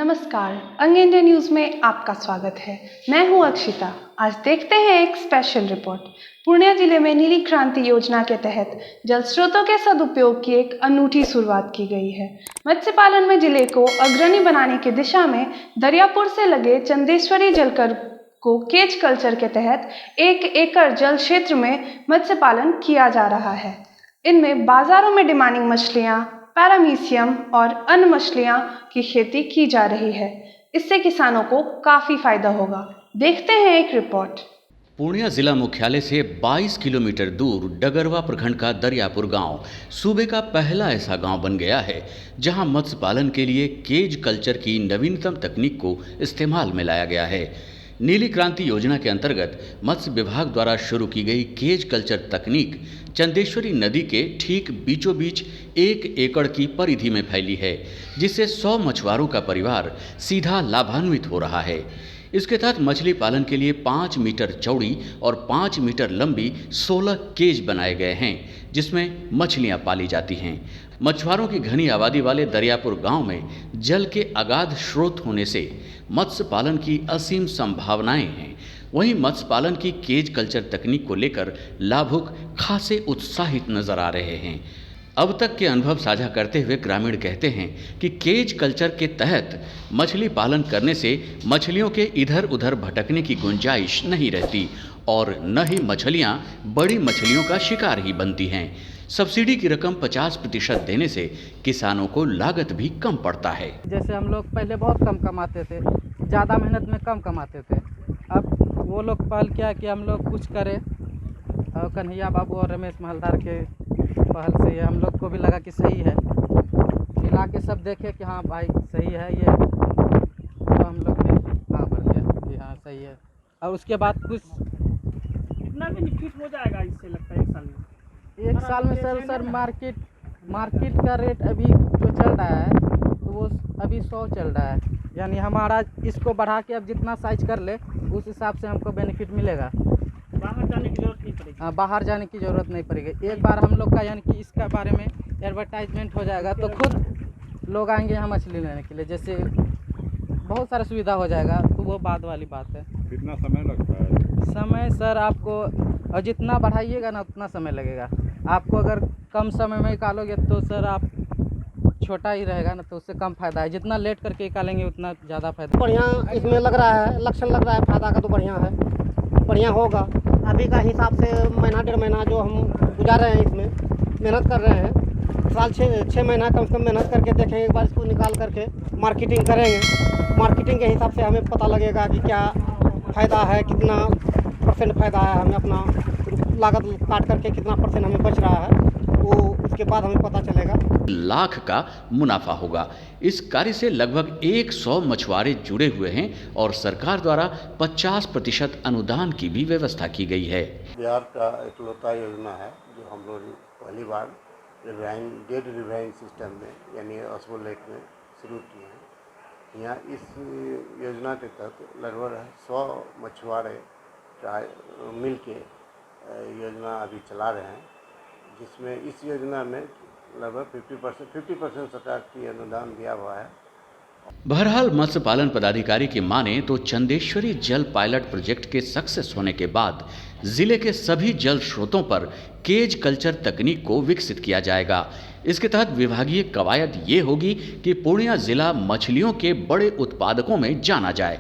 नमस्कार, अंग India news में आपका स्वागत है। मैं हूं अक्षिता। आज देखते हैं एक स्पेशल रिपोर्ट। पूर्णिया जिले में नीली क्रांति योजना के तहत जल स्रोतों के सदुपयोग की एक अनूठी शुरुआत की गई है। मत्स्य पालन में जिले को अग्रणी बनाने की दिशा में दरियापुर से लगे चंदेश्वरी जलकर को केज कल्चर के तहत 1 एकड़ जल क्षेत्र में मत्स्य पालन किया जा रहा है। इनमें बाजारों में डिमांडिंग मछलियाँ, पैरामीशियम और अन्य मछलियाँ की खेती की जा रही है। इससे किसानों को काफ़ी फायदा होगा। देखते हैं एक रिपोर्ट। पूर्णिया जिला मुख्यालय से 22 किलोमीटर दूर डगरवा प्रखंड का दरियापुर गांव सूबे का पहला ऐसा गांव बन गया है जहां मत्स्य पालन के लिए केज कल्चर की नवीनतम तकनीक को इस्तेमाल में लाया गया है। नीली क्रांति योजना के अंतर्गत मत्स्य विभाग द्वारा शुरू की गई केज कल्चर तकनीक चंदेश्वरी नदी के ठीक बीचों बीच 1 एकड़ की परिधि में फैली है, जिससे 100 मछुआरों का परिवार सीधा लाभान्वित हो रहा है। इसके तहत मछली पालन के लिए 5 मीटर चौड़ी और 5 मीटर लंबी 16 केज बनाए गए हैं, जिसमें मछलियां पाली जाती हैं। मछुआरों की घनी आबादी वाले दरियापुर गांव में जल के अगाध स्रोत होने से मत्स्य पालन की असीम संभावनाएं हैं। वहीं मत्स्य पालन की केज कल्चर तकनीक को लेकर लाभुक खासे उत्साहित नजर आ रहे हैं। अब तक के अनुभव साझा करते हुए ग्रामीण कहते हैं कि केज कल्चर के तहत मछली पालन करने से मछलियों के इधर उधर भटकने की गुंजाइश नहीं रहती और न ही मछलियां बड़ी मछलियों का शिकार ही बनती हैं। सब्सिडी की रकम 50% देने से किसानों को लागत भी कम पड़ता है। जैसे हम लोग पहले बहुत कम कमाते थे, ज़्यादा मेहनत में कम कमाते थे। अब वो लोग पहल किया कि हम लोग कुछ करें, और कन्हैया बाबू और रमेश महलदार के पहल से ये हम लोग को भी लगा कि सही है। मिला के सब देखे कि हाँ भाई सही है ये, तो हम लोग भी हाँ भर गया कि हाँ सही है। और उसके बाद कुछ कितना बेनिफिट हो जाएगा इससे लगता है 1 साल में? 1 साल में सर मार्केट का रेट अभी जो चल रहा है तो वो अभी 100 चल रहा है। यानी हमारा इसको बढ़ा के अब जितना साइज कर ले उस हिसाब से हमको बेनिफिट मिलेगा। बाहर जाने की जरूरत नहीं पड़ेगी। हाँ, बाहर जाने की ज़रूरत नहीं पड़ेगी। एक बार हम लोग का यानी कि इसका बारे में एडवर्टाइजमेंट हो जाएगा तो खुद लोग आएंगे यहाँ मछली लेने के लिए। जैसे बहुत सारा सुविधा हो जाएगा, तो वो बाद वाली बात है। कितना समय लगता है? समय सर आपको और जितना बढ़ाइएगा ना उतना समय लगेगा। आपको अगर कम समय में निकालोगे तो सर आप छोटा ही रहेगा ना, तो उससे कम फ़ायदा है। जितना लेट करके निकालेंगे उतना ज़्यादा फायदा। बढ़िया इसमें लग रहा है, लक्षण लग रहा है फायदा का, तो बढ़िया है, बढ़िया होगा। अभी का हिसाब से महीना 1.5 महीना जो हम गुजार रहे हैं इसमें मेहनत कर रहे हैं, साल 6 महीना कम से कम मेहनत करके देखेंगे। एक बार इसको निकाल करके मार्केटिंग करेंगे। मार्केटिंग के हिसाब से हमें पता लगेगा कि क्या फ़ायदा है, कितना % फ़ायदा है, हमें अपना लागत काट करके कितना % हमें बच रहा है, वो उसके बाद हमें पता चलेगा। लाख का मुनाफा होगा। इस कार्य से लगभग 100 मछुआरे जुड़े हुए हैं और सरकार द्वारा 50% अनुदान की भी व्यवस्था की गई है। बिहार का इकलौता योजना है जो हम लोग पहली बार डेड रिवाइंग सिस्टम में यानी असबो लेक में शुरू किए हैं। यहाँ इस योजना के तहत लगभग 100 मछुआरे मिल के योजना अभी चला रहे हैं, जिसमें इस योजना में लगभग 50% सरकार की अनुदान दिया हुआ है। बहरहाल मत्स्य पालन पदाधिकारी की माने तो चंदेश्वरी जल पायलट प्रोजेक्ट के सक्सेस होने के बाद जिले के सभी जल स्रोतों पर केज कल्चर तकनीक को विकसित किया जाएगा। इसके तहत विभागीय कवायद ये होगी कि पूर्णिया जिला मछलियों के बड़े उत्पादकों में जाना जाए।